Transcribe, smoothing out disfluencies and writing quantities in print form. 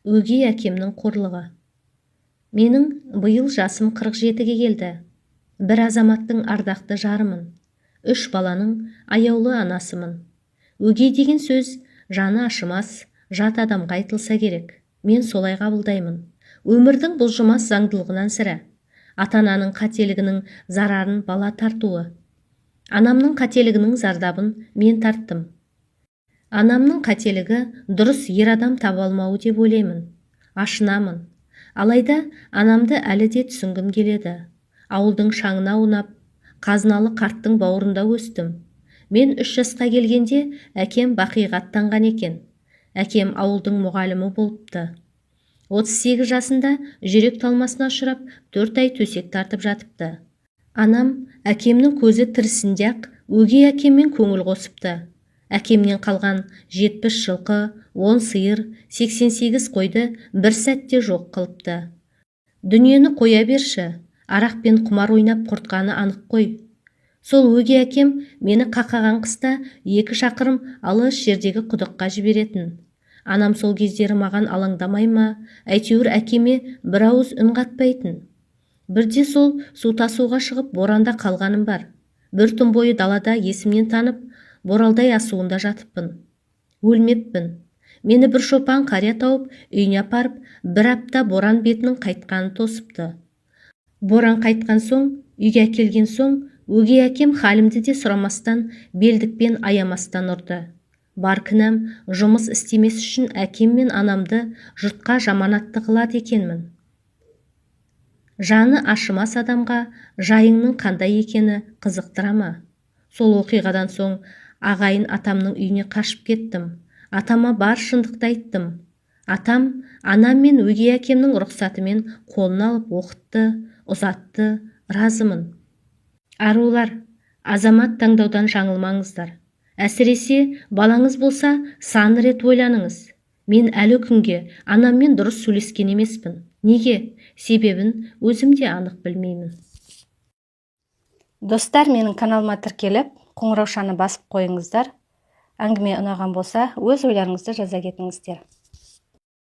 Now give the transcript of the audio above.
Өгей әкемнің қорлығы. Менің биыл жасым 47-ге келді. Бір азаматтың ардақты жарымын. 3 баланың аяулы анасымын. Өгей деген сөз жаны ашымас, жат адамға айтылса керек. Мен солай қабылдаймын. Өмірдің бұлжымас заңдылығынан сірә. Ата-ананың қателігінің зарарын бала тартуы. Анамның қателігінің зардабын мен тарттым. Анамның қателігі дұрыс ер адам таба алмауы деп ойлаймын. Ашынамын. Алайда анамды әлі де түсінгім келеді. Ауылдың шаңына аунап, қазыналы қарттың бауырында өстім. Мен 3 жасқа келгенде әкем бақиға аттанған екен. Әкем ауылдың мұғалімі болыпты. 38 жасында жүрек талмасына ұшырап 4 ай төсек тартып жатыпты. Анам әкемнің көзі тірісінде-ақ өгей әкеммен көңіл қосыпты. Әкемнен қалған 70 жылқы, 10 сиыр, 88 қойды бір сәтте жоқ қылыпты. Дүниені қоя берші, арақпен құмар ойнап құртқаны анық қой. Сол өгей әкем мені қақаған қыста 2 шақырым алыс жердегі құдыққа жіберетін. Анам сол кездері маған алаңдамай ма, әйтеуір әкеме бір ауыз үн қатпайтын. Бірде сол су тасуға шығып боранда қалғаным бар. Бір түн бойы далада есімнен танып, боралдай асуында жатыппын. Өлмеппін. Мені бір шопан қария тауып, үйіне апарып, 1 апта боран бетінің қайтқанын тосыпты. Боран қайтқан соң, үйге әкелген соң, өгей әкем халімді де сұрамастан, белдікпен аямастан ұрды. Бар кінәм жұмыс істемес үшін әкем мен анамды жұртқа жаманатты қылады екенмін. Жаны ашымас адамға жайыңның қандай екені қызықтыра ма? Сол оқиғадан соң ағайын атамның үйіне қашып кеттім. Атама бар шындықты айттым. Атам анам мен өгей әкемнің рұқсатымен қолын алып оқытты, ұзатты, разымын. Арулар, азамат таңдаудан жаңылмаңыздар. Әсіресе балаңыз болса, сан рет ойланыңыз. Мен әлі күнге анаммен дұрыс сөйлескен емеспін. Неге? Себебін өзім де анық білмеймін. Достар, менің каналыма тіркеліп, қоңыраушаны басып қойыңыздар. Әңгіме ұнаған болса, өз ойларыңызды жаза кетіңіздер.